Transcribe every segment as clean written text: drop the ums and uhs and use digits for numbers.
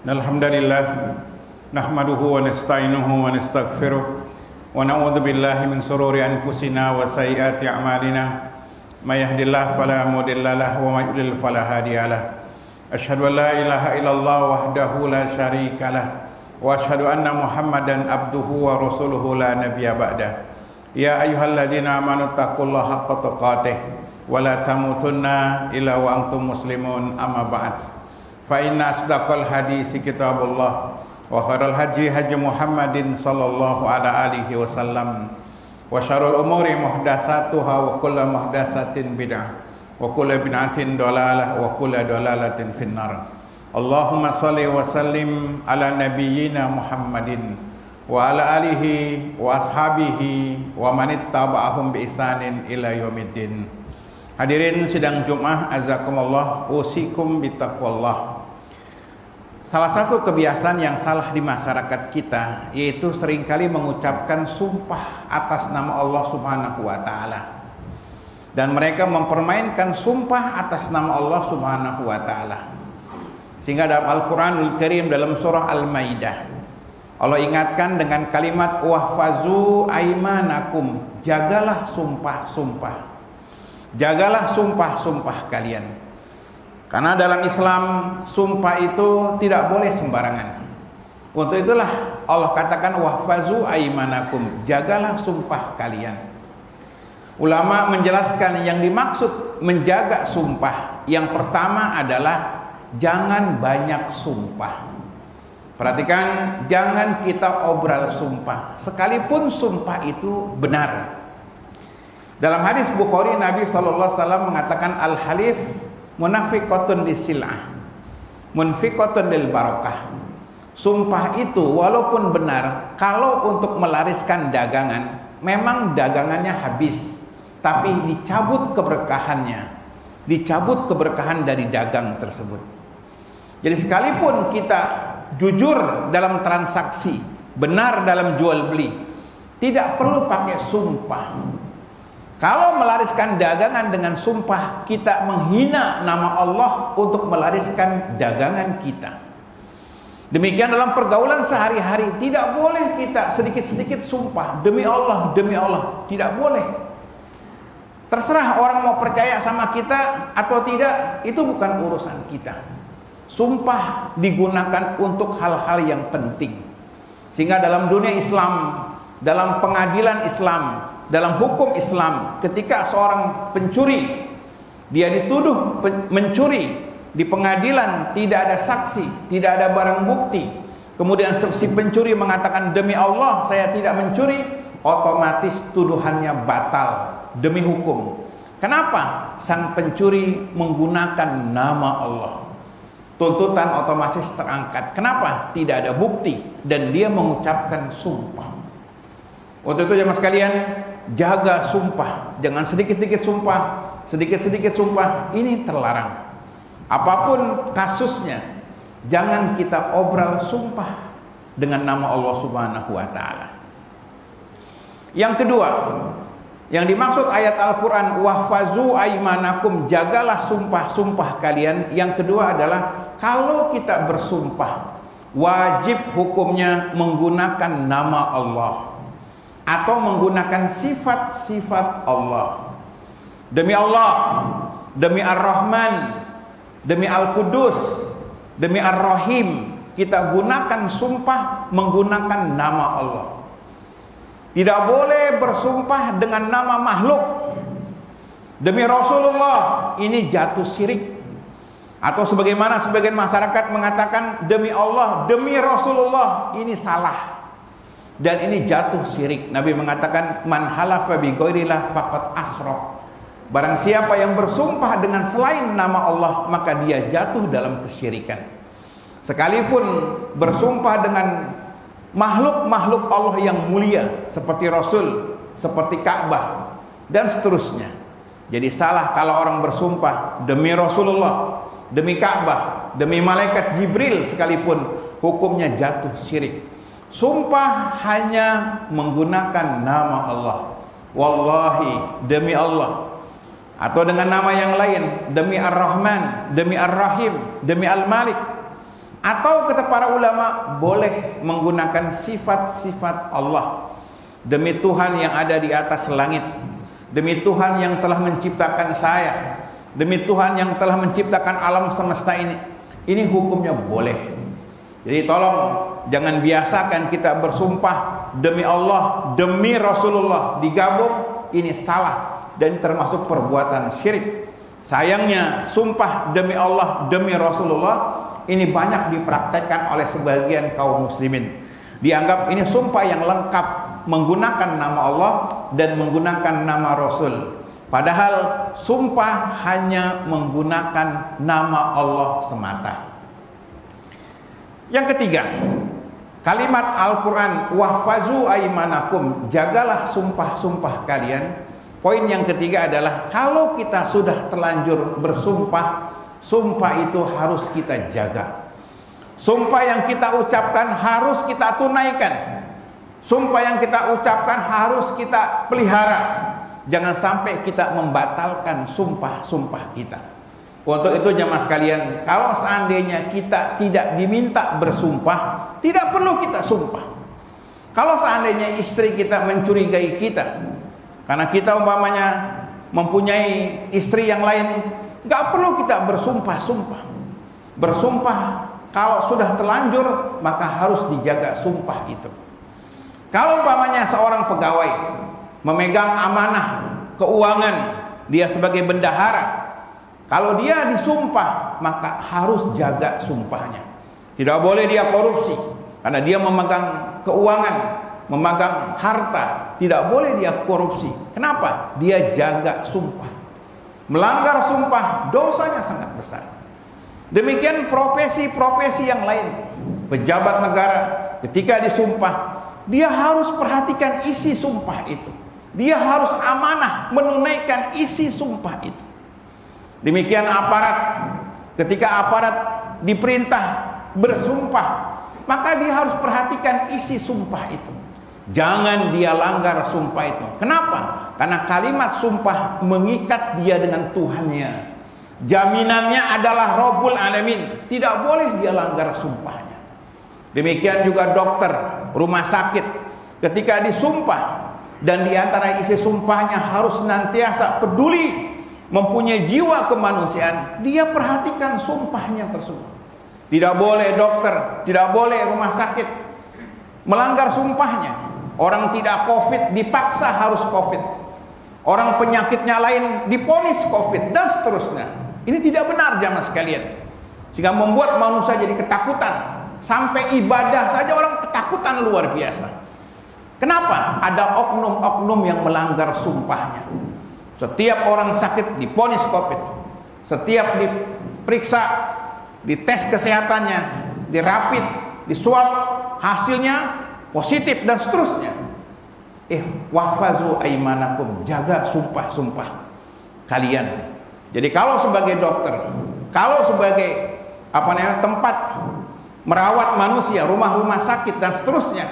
Alhamdulillah nahmaduhu wa nasta'inuhu wa nastaghfiruh wa na'udzu billahi min shururi anfusina wa sayyiati a'malina may yahdihillahu fala mudilla lahu wa may yudlil fala hadiyalah. Asyhadu an la ilaha illallah wahdahu la syarika lah wa asyhadu anna Muhammadan abduhu wa rasuluhu la nabiyya ba'da. Ya ayyuhalladzina amanu taqullaha haqqa tuqatih wa la tamutunna illa wa antum muslimun, amma ba'd. Fa inna asdaqal hadisi kitabullah wa khairal haji haji Muhammadin sallallahu ala alihi wasallam wa syarrul umuri muhdatsatuha wa kullu muhdatsatin bid'ah wa kullu bid'atin dhalalah wa kullu dhalalatin finnar. Allahumma shalli wa sallim ala nabiyyina Muhammadin wa ala alihi wa ashabihi wa man ittaba'ahum bi ihsanin ila yaumiddin. Hadirin sidang Jumat, azakumullah, usikum bitaqwallah. Salah satu kebiasaan yang salah di masyarakat kita yaitu seringkali mengucapkan sumpah atas nama Allah Subhanahu wa taala. Dan mereka mempermainkan sumpah atas nama Allah Subhanahu wa taala. Sehingga dalam Al-Qur'anul Karim dalam surah Al-Maidah Allah ingatkan dengan kalimat wahfazu aimanakum, jagalah sumpah-sumpah. Jagalah sumpah-sumpah kalian. Karena dalam Islam sumpah itu tidak boleh sembarangan. Untuk itulah Allah katakan wahfazu aimanakum, jagalah sumpah kalian. Ulama menjelaskan yang dimaksud menjaga sumpah yang pertama adalah jangan banyak sumpah. Perhatikan, jangan kita obral sumpah sekalipun sumpah itu benar. Dalam hadis Bukhari, Nabi SAW mengatakan al-halif munafiqatun lisil'ah munfiqatun lil barakah. Sumpah itu walaupun benar, kalau untuk melariskan dagangan, memang dagangannya habis, tapi dicabut keberkahannya, dicabut keberkahan dari dagang tersebut. Jadi sekalipun kita jujur dalam transaksi, benar dalam jual beli, tidak perlu pakai sumpah. Kalau melariskan dagangan dengan sumpah, kita menghina nama Allah untuk melariskan dagangan kita. Demikian dalam pergaulan sehari-hari, tidak boleh kita sedikit-sedikit sumpah demi Allah, tidak boleh. Terserah orang mau percaya sama kita atau tidak, itu bukan urusan kita. Sumpah digunakan untuk hal-hal yang penting. Sehingga dalam dunia Islam, dalam pengadilan Islam, dalam hukum Islam, ketika seorang pencuri dia dituduh mencuri di pengadilan, tidak ada saksi, tidak ada barang bukti, kemudian si pencuri mengatakan demi Allah saya tidak mencuri, otomatis tuduhannya batal demi hukum. Kenapa? Sang pencuri menggunakan nama Allah, tuntutan otomatis terangkat. Kenapa? Tidak ada bukti dan dia mengucapkan sumpah. Untuk itu jemaah sekalian, jaga sumpah, jangan sedikit-sedikit sumpah, ini terlarang. Apapun kasusnya, jangan kita obral sumpah dengan nama Allah Subhanahu wa taala. Yang kedua, yang dimaksud ayat Al-Qur'an wahfazu aimanakum, jagalah sumpah-sumpah kalian. Yang kedua adalah kalau kita bersumpah, wajib hukumnya menggunakan nama Allah atau menggunakan sifat-sifat Allah. Demi Allah, demi Ar-Rahman, demi Al-Qudus, demi Ar-Rahim, kita gunakan sumpah menggunakan nama Allah. Tidak boleh bersumpah dengan nama makhluk. Demi Rasulullah, ini jatuh syirik. Atau sebagaimana sebagian masyarakat mengatakan demi Allah, demi Rasulullah, ini salah. Dan ini jatuh syirik. Nabi mengatakan man halafa bi ghairillah faqad asyraq. Barang siapa yang bersumpah dengan selain nama Allah, maka dia jatuh dalam kesyirikan. Sekalipun bersumpah dengan makhluk-makhluk Allah yang mulia seperti Rasul, seperti Ka'bah dan seterusnya. Jadi salah kalau orang bersumpah demi Rasulullah, demi Ka'bah, demi malaikat Jibril sekalipun, hukumnya jatuh syirik. Sumpah hanya menggunakan nama Allah. Wallahi, demi Allah. Atau dengan nama yang lain, demi Ar-Rahman, demi Ar-Rahim, demi Al-Malik. Atau kata para ulama, boleh menggunakan sifat-sifat Allah. Demi Tuhan yang ada di atas langit, demi Tuhan yang telah menciptakan saya, demi Tuhan yang telah menciptakan alam semesta ini hukumnya boleh. Jadi tolong jangan biasakan kita bersumpah demi Allah, demi Rasulullah digabung, ini salah dan termasuk perbuatan syirik. Sayangnya sumpah demi Allah, demi Rasulullah ini banyak dipraktekkan oleh sebagian kaum muslimin. Dianggap ini sumpah yang lengkap, menggunakan nama Allah dan menggunakan nama Rasul. Padahal sumpah hanya menggunakan nama Allah semata. Yang ketiga, kalimat Al-Quran, wahfazu aimanakum, jagalah sumpah-sumpah kalian. Poin yang ketiga adalah kalau kita sudah terlanjur bersumpah, sumpah itu harus kita jaga. Sumpah yang kita ucapkan harus kita tunaikan. Sumpah yang kita ucapkan harus kita pelihara. Jangan sampai kita membatalkan sumpah-sumpah kita. Untuk itu jemaah sekalian, kalau seandainya kita tidak diminta bersumpah, tidak perlu kita sumpah. Kalau seandainya istri kita mencurigai kita, karena kita umpamanya mempunyai istri yang lain, gak perlu kita bersumpah-sumpah. Bersumpah kalau sudah terlanjur, maka harus dijaga sumpah itu. Kalau umpamanya seorang pegawai memegang amanah keuangan, dia sebagai bendahara, kalau dia disumpah, maka harus jaga sumpahnya. Tidak boleh dia korupsi, karena dia memegang keuangan, memegang harta, tidak boleh dia korupsi. Kenapa? Dia jaga sumpah. Melanggar sumpah, dosanya sangat besar. Demikian profesi-profesi yang lain. Pejabat negara ketika disumpah, dia harus perhatikan isi sumpah itu. Dia harus amanah menunaikan isi sumpah itu. Demikian aparat, ketika aparat diperintah bersumpah, maka dia harus perhatikan isi sumpah itu. Jangan dia langgar sumpah itu. Kenapa? Karena kalimat sumpah mengikat dia dengan Tuhannya. Jaminannya adalah Rabbul Alamin. Tidak boleh dia langgar sumpahnya. Demikian juga dokter, rumah sakit, ketika disumpah, dan diantara isi sumpahnya harus senantiasa peduli, mempunyai jiwa kemanusiaan, dia perhatikan sumpahnya tersebut. Tidak boleh dokter, tidak boleh rumah sakit melanggar sumpahnya. Orang tidak COVID dipaksa harus COVID. Orang penyakitnya lain diponis COVID dan seterusnya. Ini tidak benar jamaah sekalian. Sehingga membuat manusia jadi ketakutan. Sampai ibadah saja orang ketakutan luar biasa. Kenapa? Ada oknum-oknum yang melanggar sumpahnya. Setiap orang sakit diponis COVID. Setiap diperiksa, dites kesehatannya, dirapid, diswab, hasilnya positif dan seterusnya. Wahfazu aimanakum, jaga sumpah-sumpah kalian. Jadi kalau sebagai dokter, kalau sebagai tempat merawat manusia, rumah-rumah sakit dan seterusnya,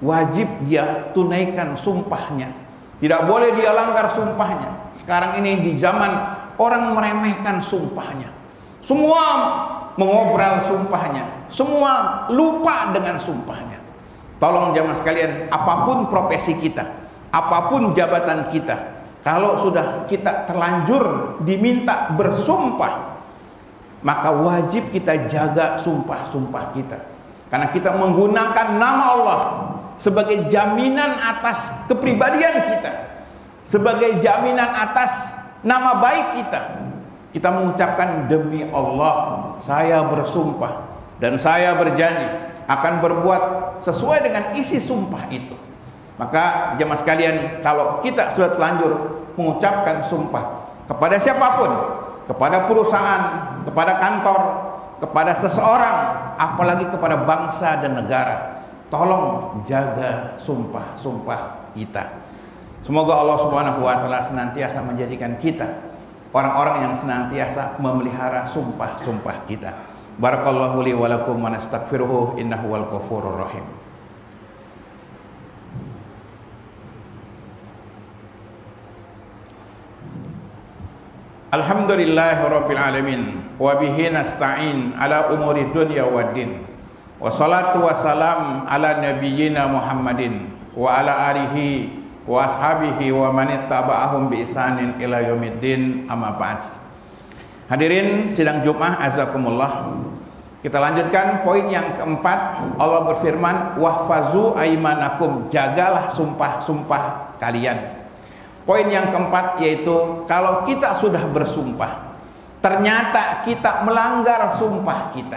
wajib dia tunaikan sumpahnya. Tidak boleh dia langgar sumpahnya. Sekarang ini di zaman orang meremehkan sumpahnya. Semua mengobrol sumpahnya. Semua lupa dengan sumpahnya. Tolong jamaah sekalian, apapun profesi kita, apapun jabatan kita, kalau sudah kita terlanjur diminta bersumpah, maka wajib kita jaga sumpah-sumpah kita. Karena kita menggunakan nama Allah sebagai jaminan atas kepribadian kita, sebagai jaminan atas nama baik kita. Kita mengucapkan demi Allah, saya bersumpah dan saya berjanji akan berbuat sesuai dengan isi sumpah itu. Maka jemaah sekalian, kalau kita sudah terlanjur mengucapkan sumpah kepada siapapun, kepada perusahaan, kepada kantor, kepada seseorang, apalagi kepada bangsa dan negara, tolong jaga sumpah-sumpah kita. Semoga Allah Subhanahu wa taala senantiasa menjadikan kita orang-orang yang senantiasa memelihara sumpah-sumpah kita. Barakallahu li wa lakum wa nastaghfiruhu innahu wal ghafurur rahim. Alhamdulillahirabbil alamin wa bihi nasta'in ala umuri dunya waddin. Wassalatu wassalam ala nabiyyina Muhammadin wa ala alihi wa ashabihi wa man ittaba'ahum bi ihsanin ila yaumiddin, amma ba'd. Hadirin sidang Jumat azakumullah. Kita lanjutkan poin yang keempat. Allah berfirman, wahfazu aimanakum, jagalah sumpah-sumpah kalian. Poin yang keempat yaitu kalau kita sudah bersumpah, ternyata kita melanggar sumpah kita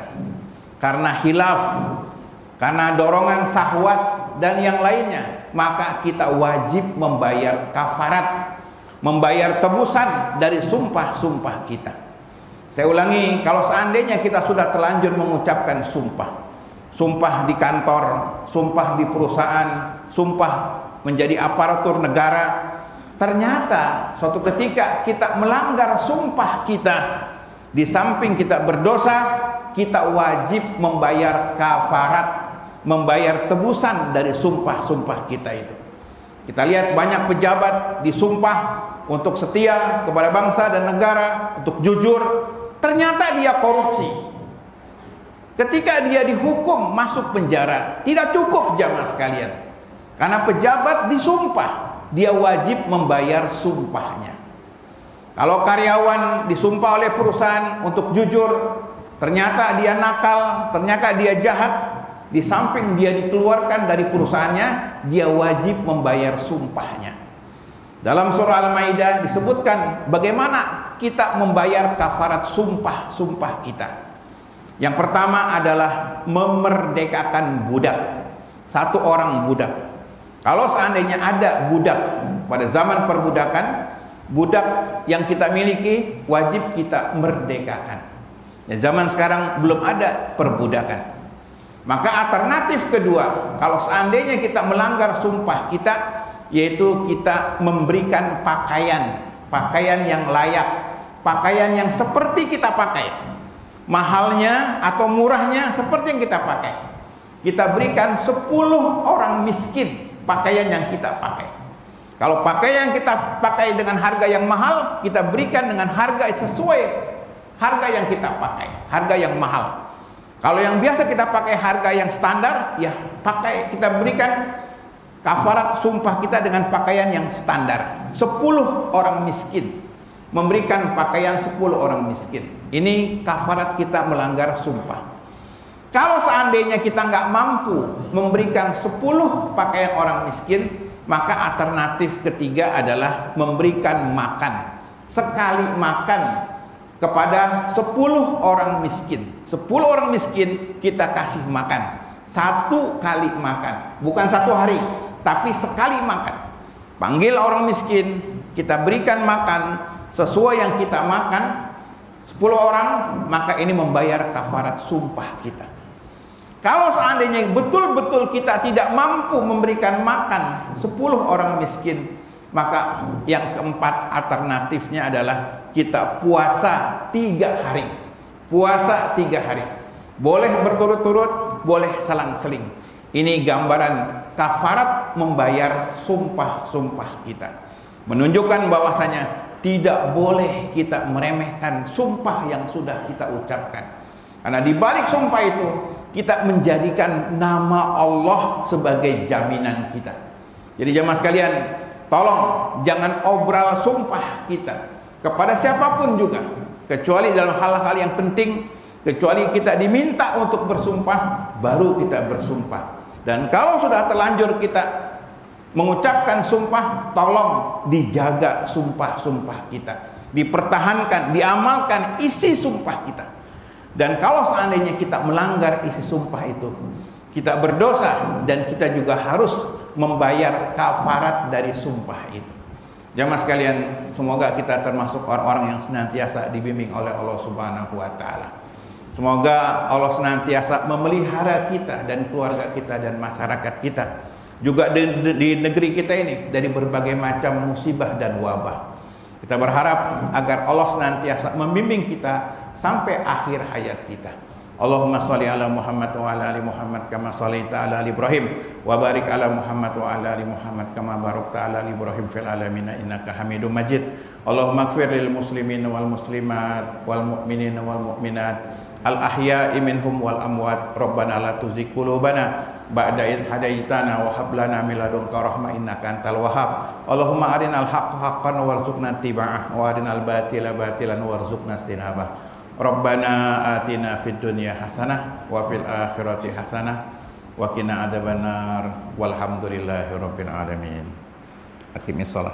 karena hilaf, karena dorongan syahwat dan yang lainnya, maka kita wajib membayar kafarat, membayar tebusan dari sumpah-sumpah kita. Saya ulangi, kalau seandainya kita sudah terlanjur mengucapkan sumpah di kantor, sumpah di perusahaan, sumpah menjadi aparatur negara, ternyata suatu ketika kita melanggar sumpah kita, di samping kita berdosa, kita wajib membayar kafarat, membayar tebusan dari sumpah-sumpah kita itu. Kita lihat banyak pejabat disumpah untuk setia kepada bangsa dan negara, untuk jujur, ternyata dia korupsi. Ketika dia dihukum masuk penjara, tidak cukup jamaah sekalian, karena pejabat disumpah, dia wajib membayar sumpahnya. Kalau karyawan disumpah oleh perusahaan untuk jujur, ternyata dia nakal, ternyata dia jahat, di samping dia dikeluarkan dari perusahaannya, dia wajib membayar sumpahnya. Dalam surah Al-Maidah disebutkan bagaimana kita membayar kafarat sumpah-sumpah kita. Yang pertama adalah memerdekakan budak. Satu orang budak. Kalau seandainya ada budak pada zaman perbudakan, budak yang kita miliki wajib kita merdekakan. Dan zaman sekarang belum ada perbudakan. Maka alternatif kedua, kalau seandainya kita melanggar sumpah kita, yaitu kita memberikan pakaian yang layak, pakaian yang seperti kita pakai, mahalnya atau murahnya seperti yang kita pakai. Kita berikan 10 orang miskin pakaian yang kita pakai. Kalau pakaian yang kita pakai dengan harga yang mahal, kita berikan dengan harga sesuai harga yang kita pakai, harga yang mahal. Kalau yang biasa kita pakai harga yang standar, ya kita berikan kafarat sumpah kita dengan pakaian yang standar. 10 orang miskin, memberikan pakaian 10 orang miskin. Ini kafarat kita melanggar sumpah. Kalau seandainya kita nggak mampu memberikan 10 pakaian orang miskin, maka alternatif ketiga adalah memberikan makan. Sekali makan kepada 10 orang miskin. 10 orang miskin kita kasih makan. 1 kali makan. Bukan 1 hari, tapi sekali makan. Panggil orang miskin, kita berikan makan sesuai yang kita makan, 10 orang, maka ini membayar kafarat sumpah kita. Kalau seandainya betul-betul kita tidak mampu memberikan makan 10 orang miskin, maka yang keempat alternatifnya adalah kita puasa 3 hari. Puasa 3 hari. Boleh berturut-turut, boleh selang-seling. Ini gambaran kafarat membayar sumpah-sumpah kita. Menunjukkan bahwasanya tidak boleh kita meremehkan sumpah yang sudah kita ucapkan. Karena di balik sumpah itu kita menjadikan nama Allah sebagai jaminan kita. Jadi jemaah sekalian, tolong jangan obral sumpah kita kepada siapapun juga, kecuali dalam hal-hal yang penting, kecuali kita diminta untuk bersumpah, baru kita bersumpah. Dan kalau sudah terlanjur kita mengucapkan sumpah, tolong dijaga sumpah-sumpah kita, dipertahankan, diamalkan isi sumpah kita. Dan kalau seandainya kita melanggar isi sumpah itu, kita berdosa dan kita juga harus membayar kafarat dari sumpah itu. Jamaah sekalian, semoga kita termasuk orang-orang yang senantiasa dibimbing oleh Allah Subhanahu wa taala. Semoga Allah senantiasa memelihara kita dan keluarga kita dan masyarakat kita, juga di negeri kita ini, dari berbagai macam musibah dan wabah. Kita berharap agar Allah senantiasa membimbing kita sampai akhir hayat kita. Allahumma shalli ala Muhammad wa ala ali Muhammad kama shallaita ala ali Ibrahim wa barik ala Muhammad wa ala ali Muhammad kama barakta ala ali Ibrahim fil alamin innaka Hamidum Majid. Allahumma ighfir lil muslimin wal muslimat wal mu'minin wal mu'minat al ahya'i minhum wal amwat. Rabbana la tuzigh qulubana ba'da idh hadaitana wa hab lana min ladunka rahmah innaka antal wahhab. Allahumma arinal haqqo haqqan warzuqna ittiba'ah wa arinal batila batilan warzuqna ijtinabah. Rabbana atina fid dunya hasanah wa fil akhirati hasanah wa qina adzabannar walhamdulillahi rabbil alamin. Aqimis shalah.